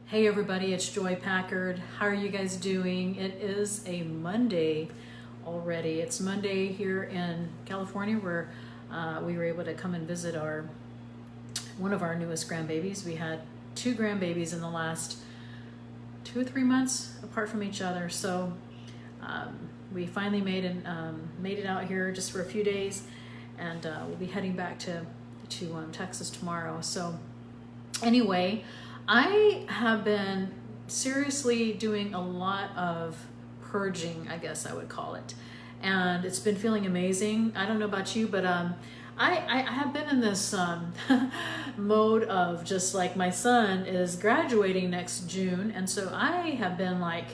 Hey everybody, it's Joy Packard. How are you guys doing? It is a Monday already. It's Monday here in California where we were able to come and visit one of our newest grandbabies. We had two grandbabies in the last 2 or 3 months apart from each other. So we finally made it out here just for a few days, and we'll be heading back to Texas tomorrow. So anyway, I have been seriously doing a lot of purging, I guess I would call it. And it's been feeling amazing. I don't know about you, but I have been in this mode of just like, my son is graduating next June. And so I have been like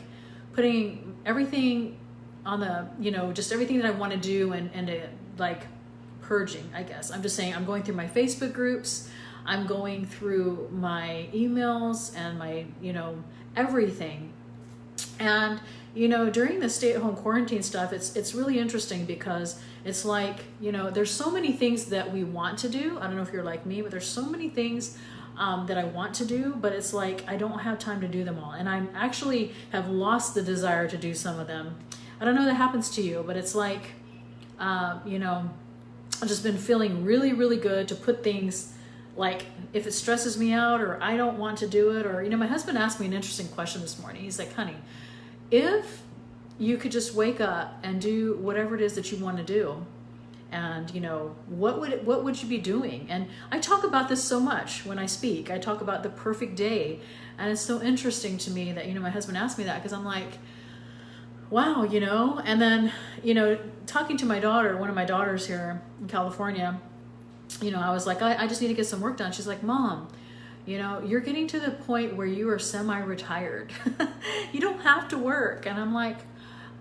putting everything on the, just everything that I want to do and like purging, I guess. I'm just saying, I'm going through my Facebook groups. I'm going through my emails and my, everything. And, during the stay-at-home quarantine stuff, it's really interesting because it's like, there's so many things that we want to do. I don't know if you're like me, but there's so many things that I want to do, but it's like, I don't have time to do them all. And I actually have lost the desire to do some of them. I don't know if that happens to you, but it's like, I've just been feeling really, really good to put things, like if it stresses me out or I don't want to do it, or, my husband asked me an interesting question this morning. He's like, honey, if you could just wake up and do whatever it is that you want to do, and, what would you be doing? And I talk about this so much when I speak. I talk about the perfect day. And it's so interesting to me that, my husband asked me that, because I'm like, wow, and then, talking to my daughter, one of my daughters here in California, I was like, I just need to get some work done. She's like, Mom, you're getting to the point where you are semi-retired. You don't have to work. And I'm like,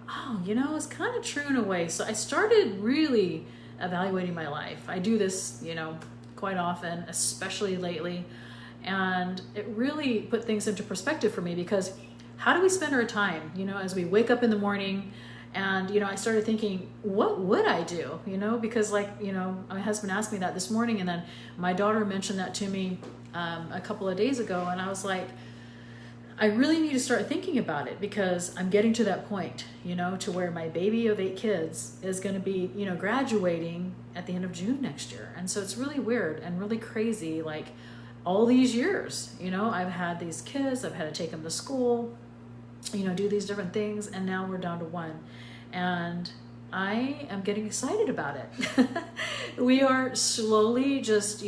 oh, it's kind of true in a way. So I started really evaluating my life. I do this, quite often, especially lately. And it really put things into perspective for me, because how do we spend our time, as we wake up in the morning? And, I started thinking, what would I do? Because my husband asked me that this morning, and then my daughter mentioned that to me a couple of days ago. And I was like, I really need to start thinking about it, because I'm getting to that point, to where my baby of 8 kids is going to be, graduating at the end of June next year. And so it's really weird and really crazy. Like, all these years, I've had these kids, I've had to take them to school, do these different things, and now we're down to one. And I am getting excited about it. We are slowly just,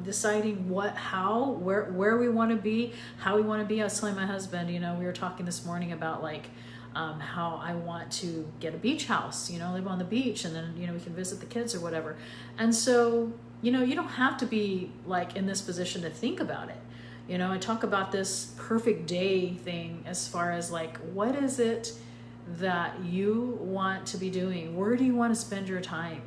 deciding where we want to be, how we want to be. I was telling my husband, we were talking this morning about like how I want to get a beach house, live on the beach, and then, we can visit the kids or whatever. And so, you don't have to be like in this position to think about it. I talk about this perfect day thing as far as like, what is it that you want to be doing? Where do you want to spend your time?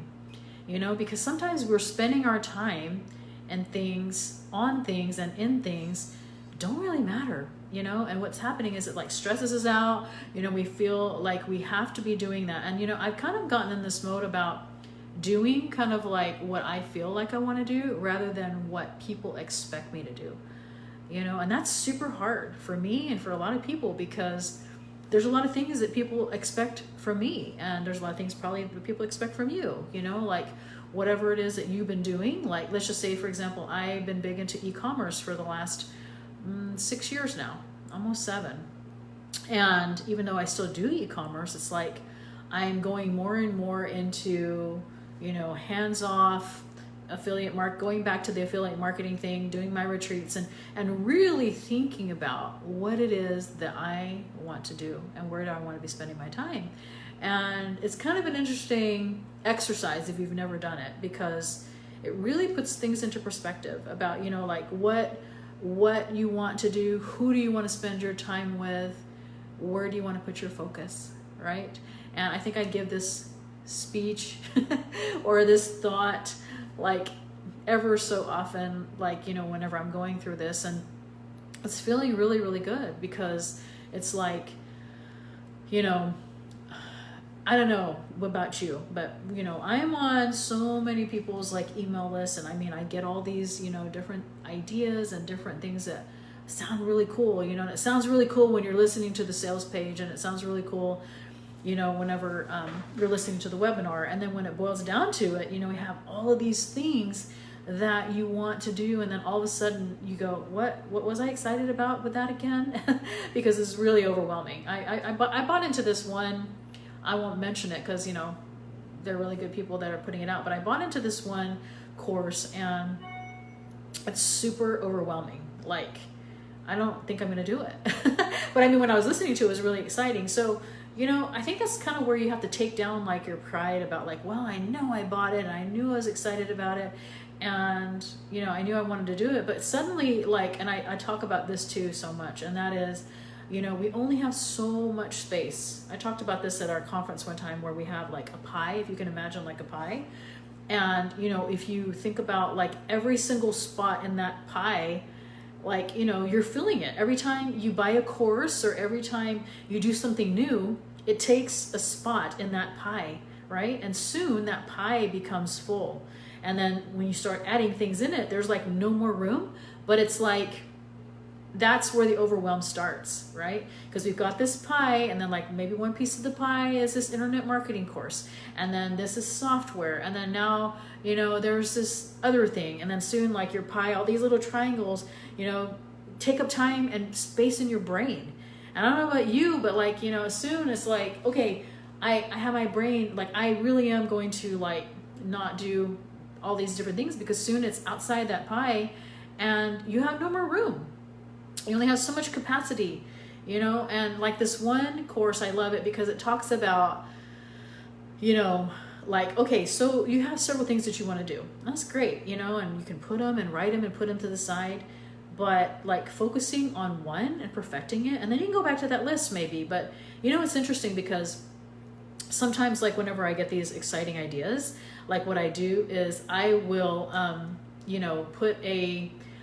Because sometimes we're spending our time and things on things and in things don't really matter, and what's happening is it like stresses us out. We feel like we have to be doing that. And, I've kind of gotten in this mode about doing kind of like what I feel like I want to do rather than what people expect me to do. And that's super hard for me and for a lot of people, because there's a lot of things that people expect from me, and there's a lot of things probably that people expect from you, like whatever it is that you've been doing. Like, let's just say, for example, I've been big into e-commerce for the last 6 years now, almost 7. And even though I still do e-commerce, it's like I'm going more and more into, hands-off going back to the affiliate marketing thing, doing my retreats, and really thinking about what it is that I want to do and where do I want to be spending my time. And it's kind of an interesting exercise if you've never done it, because it really puts things into perspective about, like what you want to do, who do you want to spend your time with, where do you want to put your focus, right? And I think I give this speech or this thought like ever so often, like, whenever I'm going through this, and it's feeling really, really good, because it's like, I don't know about you, but I am on so many people's like email lists, and I mean, I get all these, different ideas and different things that sound really cool, you know, and it sounds really cool when you're listening to the sales page, and it sounds really cool, you know, whenever you're listening to the webinar. And then when it boils down to it, you know, we have all of these things that you want to do, and then all of a sudden you go, what was I excited about with that again? Because it's really overwhelming. I bought into this one. I won't mention it because, you know, they're really good people that are putting it out, but I bought into this one course, and it's super overwhelming. Like, I don't think I'm going to do it. But I mean, when I was listening to it, it was really exciting. So, you know, I think that's kind of where you have to take down like your pride about like, well, I know I bought it and I knew I was excited about it, and, you know, I knew I wanted to do it, but suddenly, like, and I talk about this too so much, and that is, you know, we only have so much space. I talked about this at our conference one time, where we have like a pie, if you can imagine like a pie. And, you know, if you think about like every single spot in that pie, like, you know, you're filling it. Every time you buy a course or every time you do something new, it takes a spot in that pie, right? And soon that pie becomes full. And then when you start adding things in it, there's like no more room, but it's like, that's where the overwhelm starts, right? Because we've got this pie, and then like maybe one piece of the pie is this internet marketing course, and then this is software, and then now, you know, there's this other thing, and then soon like your pie, all these little triangles, you know, take up time and space in your brain. And I don't know about you, but like, you know, soon it's like, okay, I have my brain, like I really am going to like not do all these different things, because soon it's outside that pie and you have no more room. You only have so much capacity, you know. And like this one course, I love it because it talks about, you know, like, okay, so you have several things that you want to do. That's great, you know, and you can put them and write them and put them to the side, but like focusing on one and perfecting it, and then you can go back to that list maybe. But you know, it's interesting because sometimes, like whenever I get these exciting ideas, like what I do is I will, you know,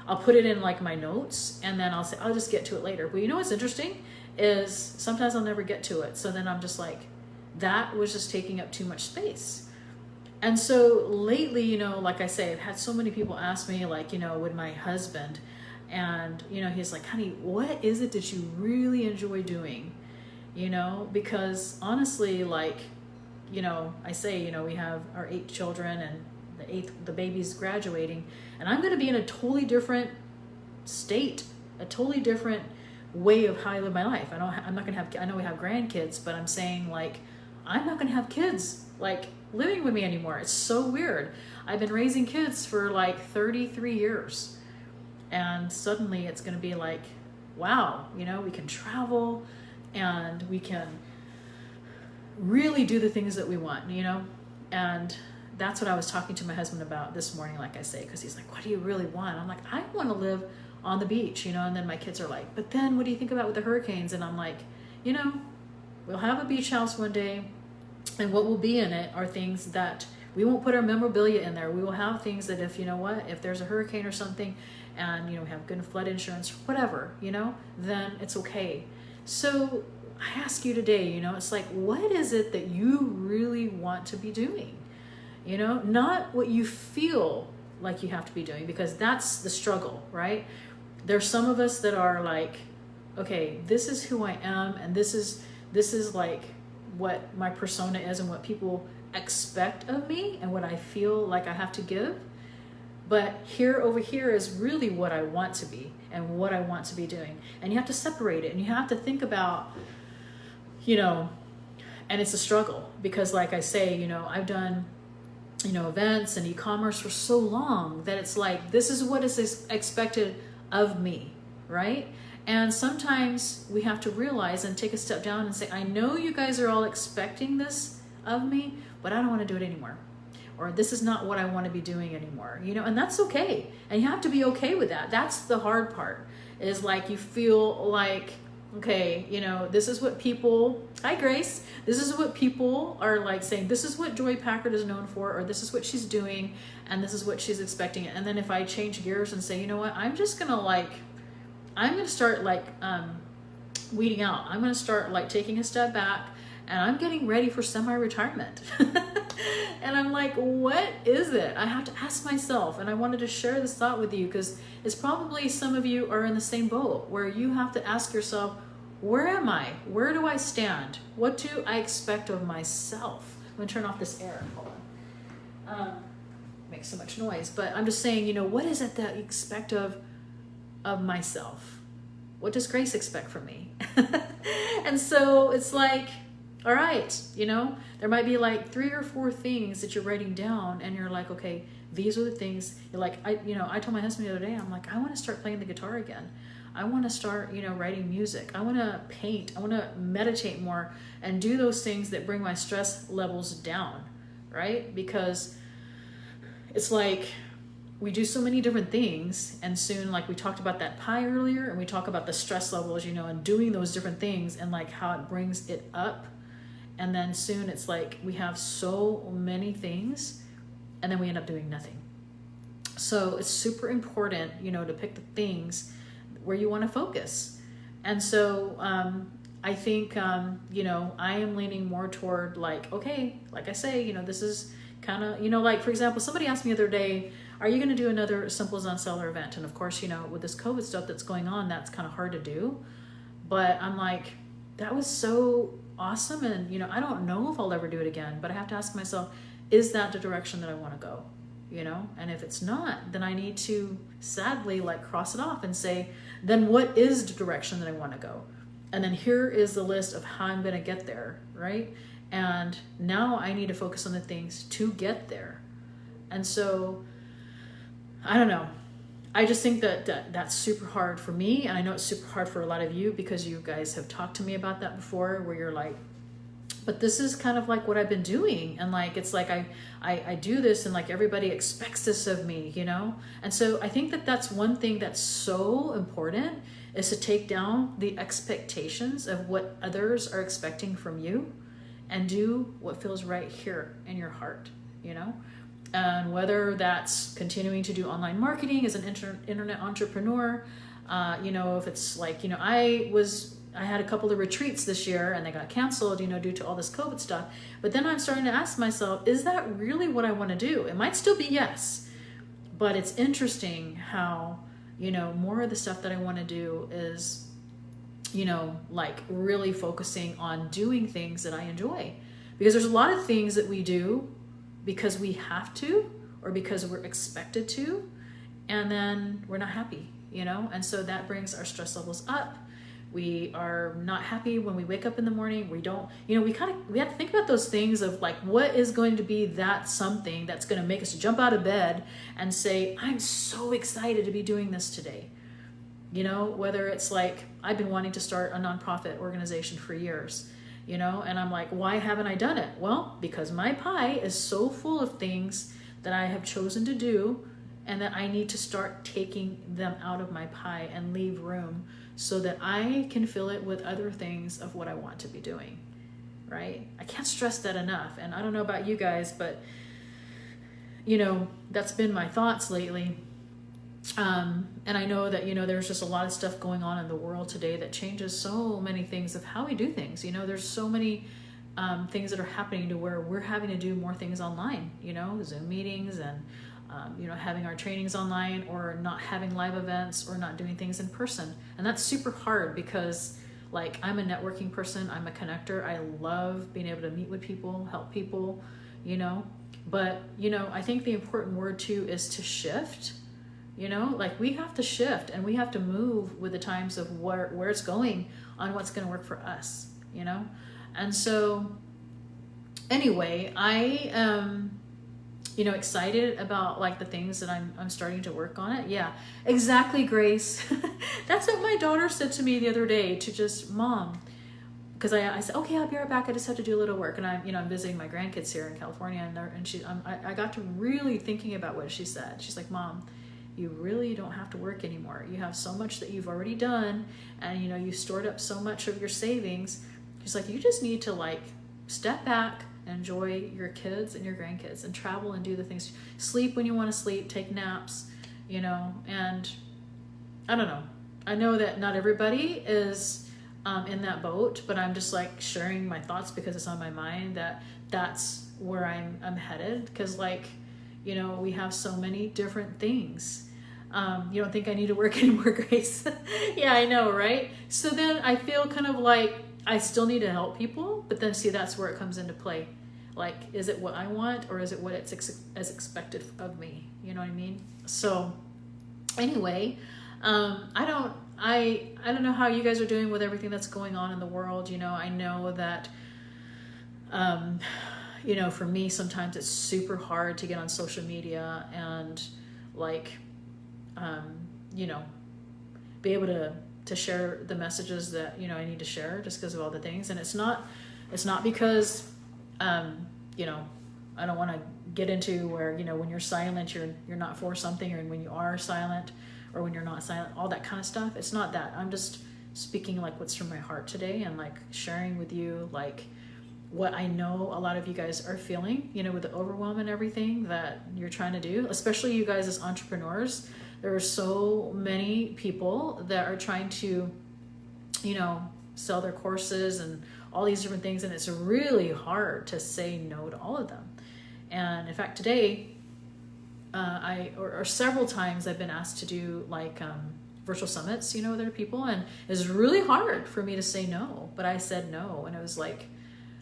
I'll put it in like my notes, and then I'll say, I'll just get to it later. But you know what's interesting is sometimes I'll never get to it. So then I'm just like, that was just taking up too much space. And so lately, you know, like I say, I've had so many people ask me, like, you know, with my husband, and, you know, he's like, honey, what is it that you really enjoy doing? You know, because honestly, like, you know, I say, you know, we have our 8 children, and the baby's graduating, and I'm going to be in a totally different state, a totally different way of how I live my life. I'm not going to have, I know we have grandkids, but I'm saying like, I'm not going to have kids like living with me anymore. It's so weird. I've been raising kids for like 33 years, and suddenly it's going to be like, wow, you know, we can travel and we can really do the things that we want, you know. And that's what I was talking to my husband about this morning, like I say, because he's like, what do you really want? I'm like, I want to live on the beach, you know. And then my kids are like, but then what do you think about with the hurricanes? And I'm like, you know, we'll have a beach house one day, and what will be in it are things that we won't put our memorabilia in there. We will have things that if, you know what, if there's a hurricane or something, and, you know, we have good flood insurance, whatever, you know, then it's okay. So I ask you today, you know, it's like, what is it that you really want to be doing? You know, not what you feel like you have to be doing, because that's the struggle, right? There's some of us that are like, okay, this is who I am, and this is like what my persona is and what people expect of me and what I feel like I have to give. But over here is really what I want to be and what I want to be doing. And you have to separate it, and you have to think about, you know, and it's a struggle, because like I say, you know, I've done, you know, events and e-commerce for so long that it's like, this is what is expected of me, right? And sometimes we have to realize and take a step down and say, I know you guys are all expecting this of me, but I don't want to do it anymore. Or this is not what I want to be doing anymore, you know, and that's okay. And you have to be okay with that. That's the hard part, is like, you feel like, okay, you know, this is what people, hi Grace, this is what people are like saying, this is what Joy Packard is known for, or this is what she's doing, and this is what she's expecting. And then if I change gears and say, you know what, I'm going to start like weeding out. I'm going to start like taking a step back and I'm getting ready for semi-retirement. And I'm like, what is it? I have to ask myself, and I wanted to share this thought with you because it's probably some of you are in the same boat where you have to ask yourself, where am I? Where do I stand? What do I expect of myself? I'm gonna turn off this air. Hold on. Makes so much noise, but I'm just saying, what is it that you expect of myself? What does Grace expect from me? And so it's like, all right, there might be like 3 or 4 things that you're writing down, and you're like, okay, these are the things. You're like, I told my husband the other day, I'm like, I want to start playing the guitar again. I want to start, writing music. I want to paint. I want to meditate more and do those things that bring my stress levels down, right? Because it's like we do so many different things, and soon, like we talked about that pie earlier, and we talk about the stress levels, and doing those different things and like how it brings it up. And then soon it's like we have so many things, and then we end up doing nothing. So it's super important, to pick the things where you want to focus. And so I think, I am leaning more toward like, okay, like I say, this is kind of, like, for example, somebody asked me the other day, are you going to do another Simple as on Seller event? And of course, with this COVID stuff that's going on, that's kind of hard to do. But I'm like, that was so awesome. And, I don't know if I'll ever do it again, but I have to ask myself, is that the direction that I want to go? And if it's not, then I need to sadly like cross it off and say, then what is the direction that I want to go? And then here is the list of how I'm going to get there, right? And now I need to focus on the things to get there. And so, I don't know. I just think that's super hard for me. And I know it's super hard for a lot of you because you guys have talked to me about that before, where you're like, but this is kind of like what I've been doing. And like, it's like I do this and like everybody expects this of me, And so I think that's one thing that's so important, is to take down the expectations of what others are expecting from you and do what feels right here in your heart, And whether that's continuing to do online marketing as an internet entrepreneur, if it's like, I had a couple of retreats this year and they got canceled, due to all this COVID stuff. But then I'm starting to ask myself, is that really what I want to do? It might still be yes, but it's interesting how, more of the stuff that I want to do is, like really focusing on doing things that I enjoy. Because there's a lot of things that we do because we have to, or because we're expected to, and then we're not happy, And so that brings our stress levels up. We are not happy when we wake up in the morning. We don't, we have to think about those things of like, what is going to be that something that's going to make us jump out of bed and say, I'm so excited to be doing this today. Whether it's like, I've been wanting to start a nonprofit organization for years, and I'm like, why haven't I done it? Well, because my pie is so full of things that I have chosen to do, and that I need to start taking them out of my pie and leave room so that I can fill it with other things of what I want to be doing, right? I can't stress that enough. And I don't know about you guys, but, that's been my thoughts lately. And I know that, there's just a lot of stuff going on in the world today that changes so many things of how we do things. There's so many things that are happening to where we're having to do more things online, Zoom meetings and, having our trainings online, or not having live events, or not doing things in person. And that's super hard because like, I'm a networking person. I'm a connector. I love being able to meet with people, help people, but, I think the important word too is to shift, like we have to shift and we have to move with the times of where it's going on what's going to work for us, And so anyway, I am, excited about like the things that I'm starting to work on it. Yeah, exactly, Grace. That's what my daughter said to me the other day, to just, Mom, because I said, okay, I'll be right back. I just have to do a little work. And I'm visiting my grandkids here in California, and I got to really thinking about what she said. She's like, Mom, you really don't have to work anymore. You have so much that you've already done, and you stored up so much of your savings. She's like, you just need to like step back, enjoy your kids and your grandkids, and travel and do the things. Sleep when you want to sleep, take naps, and I don't know. I know that not everybody is in that boat, but I'm just like sharing my thoughts because it's on my mind that's where I'm headed. Because like, you know, we have so many different things. You don't think I need to work anymore, Grace? Yeah, I know, right? So then I feel kind of like I still need to help people, but then see, that's where it comes into play. Like, is it what I want, or is it what it's as expected of me? You know what I mean? So anyway, I don't know how you guys are doing with everything that's going on in the world. You know, I know that, you know, for me, sometimes it's super hard to get on social media and like, you know, be able to share the messages that, you know, I need to share just because of all the things. And it's not because, you know, I don't want to get into where, you know, when you're silent, you're not for something, or when you are silent, or when you're not silent, all that kind of stuff. It's not that. I'm just speaking like what's from my heart today, and like sharing with you like what I know a lot of you guys are feeling, you know, with the overwhelm and everything that you're trying to do, especially you guys as entrepreneurs. There are so many people that are trying to, you know, sell their courses and all these different things, and it's really hard to say no to all of them. And in fact, today, or several times I've been asked to do like virtual summits, you know, with other people, and it's really hard for me to say no, but I said no, and it was like,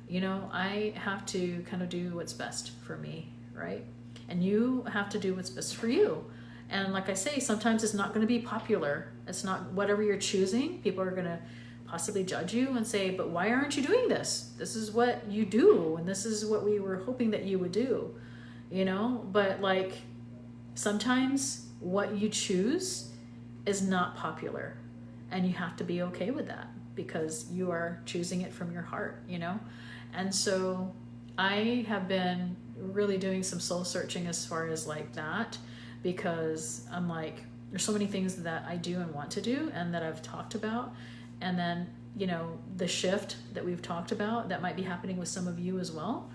you know, I have to kind of do what's best for me, right? And you have to do what's best for you. And like I say, sometimes it's not going to be popular. It's not whatever you're choosing. People are going to possibly judge you and say, but why aren't you doing this? This is what you do, and this is what we were hoping that you would do, you know? But like, sometimes what you choose is not popular, and you have to be okay with that because you are choosing it from your heart, you know? And so I have been really doing some soul searching as far as like that, because I'm like, there's so many things that I do and want to do and that I've talked about. And then, you know, the shift that we've talked about that might be happening with some of you as well,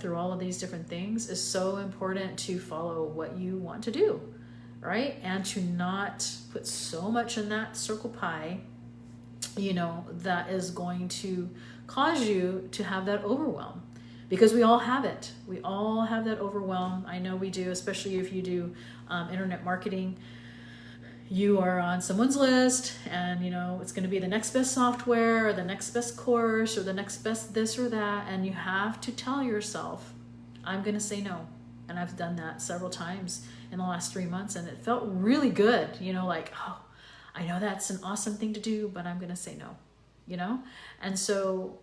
through all of these different things, is so important to follow what you want to do, right? And to not put so much in that circle pie, you know, that is going to cause you to have that overwhelm. Because we all have it. We all have that overwhelm. I know we do, especially if you do internet marketing. You are on someone's list, and you know it's going to be the next best software, or the next best course, or the next best this or that, and you have to tell yourself, I'm going to say no. And I've done that several times in the last 3 months, and it felt really good, you know, like, oh, I know that's an awesome thing to do, but I'm going to say no, you know? And so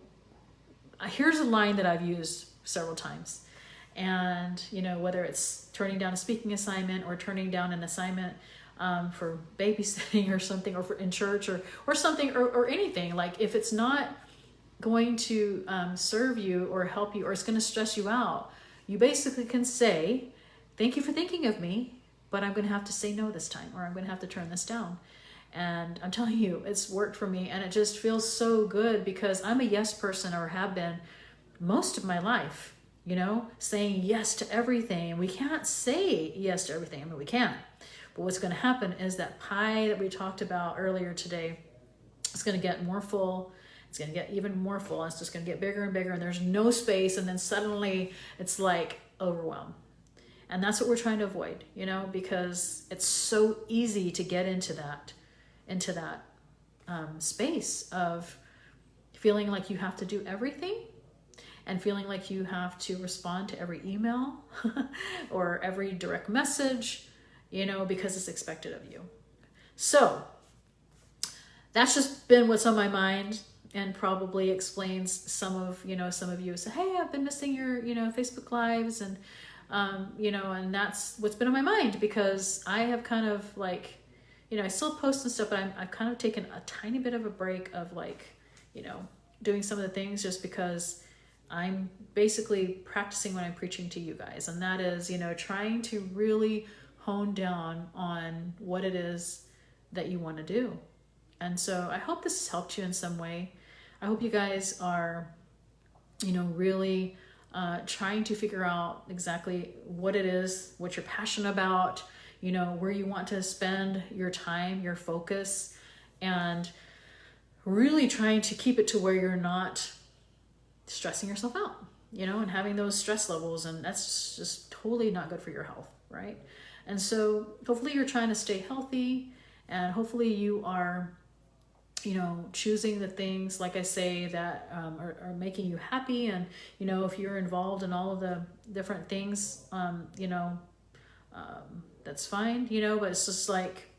here's a line that I've used several times. And, you know, whether it's turning down a speaking assignment or turning down an assignment for babysitting or something, or in church or something, or anything, like if it's not going to serve you or help you, or it's going to stress you out, you basically can say, thank you for thinking of me, but I'm going to have to say no this time, or I'm going to have to turn this down. And I'm telling you, it's worked for me, and it just feels so good because I'm a yes person, or have been most of my life, you know, saying yes to everything. We can't say yes to everything. I mean, we can, but what's going to happen is that pie that we talked about earlier today, it's going to get more full. It's going to get even more full. And it's just going to get bigger and bigger, and there's no space. And then suddenly it's like overwhelm. And that's what we're trying to avoid, you know, because it's so easy to get into that space of feeling like you have to do everything, and feeling like you have to respond to every email or every direct message, you know, because it's expected of you. So that's just been what's on my mind, and probably explains some of you say, hey, I've been missing your, you know, Facebook lives, and you know, and that's what's been on my mind, because I have kind of like, you know, I still post and stuff, but I've kind of taken a tiny bit of a break of like, you know, doing some of the things, just because I'm basically practicing what I'm preaching to you guys. And that is, you know, trying to really hone down on what it is that you want to do. And so I hope this has helped you in some way. I hope you guys are, you know, really trying to figure out exactly what it is, what you're passionate about, you know, where you want to spend your time, your focus. And really trying to keep it to where you're not stressing yourself out, you know, and having those stress levels, and that's just totally not good for your health, right? And so hopefully you're trying to stay healthy, and hopefully you are, you know, choosing the things, like I say, that are making you happy. And, you know, if you're involved in all of the different things, you know, that's fine, you know, but it's just like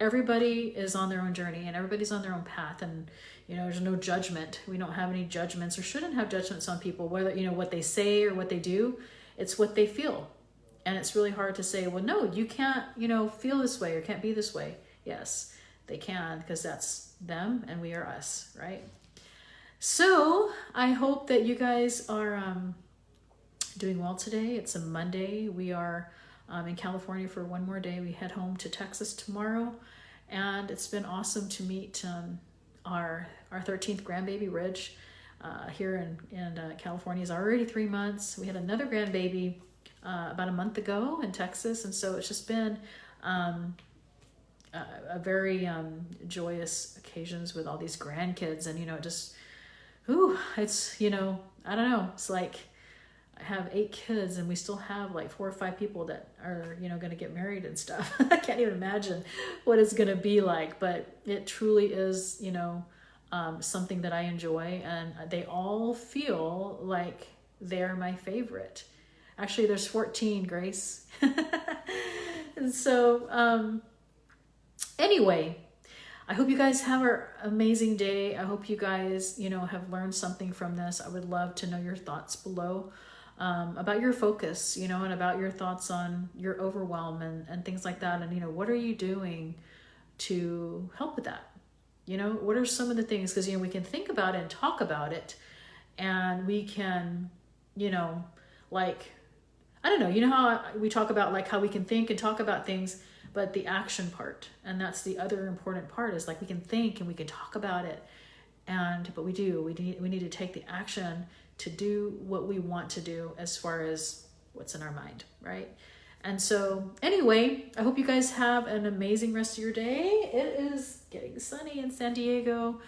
everybody is on their own journey and everybody's on their own path. And, you know, there's no judgment. We don't have any judgments, or shouldn't have judgments on people, whether, you know, what they say or what they do. It's what they feel. And it's really hard to say, well, no, you can't, you know, feel this way or can't be this way. Yes, they can, because that's them and we are us, right? So I hope that you guys are doing well today. It's a Monday. We are in California for one more day. We head home to Texas tomorrow, and it's been awesome to meet our 13th grandbaby, Ridge, here in California. Is already 3 months. We had another grandbaby about a month ago in Texas, and so it's just been a very joyous occasions with all these grandkids. And, you know, just, it's, you know, I don't know, it's like I have 8 kids and we still have like 4 or 5 people that are, you know, going to get married and stuff. I can't even imagine what it's going to be like, but it truly is, you know, something that I enjoy, and they all feel like they're my favorite. Actually, there's 14, Grace. And so, anyway, I hope you guys have an amazing day. I hope you guys, you know, have learned something from this. I would love to know your thoughts below about your focus, you know, and about your thoughts on your overwhelm and things like that. And, you know, what are you doing to help with that? You know, what are some of the things? Because, you know, we can think about it and talk about it, and we can, you know, like, I don't know, you know how we talk about like how we can think and talk about things, but the action part, and that's the other important part, is like we can think and we can talk about it, but we need to take the action to do what we want to do as far as what's in our mind, right? And so anyway, I hope you guys have an amazing rest of your day. It is getting sunny in San Diego,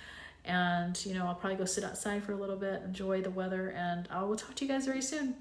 and, you know, I'll probably go sit outside for a little bit, enjoy the weather, and I will talk to you guys very soon.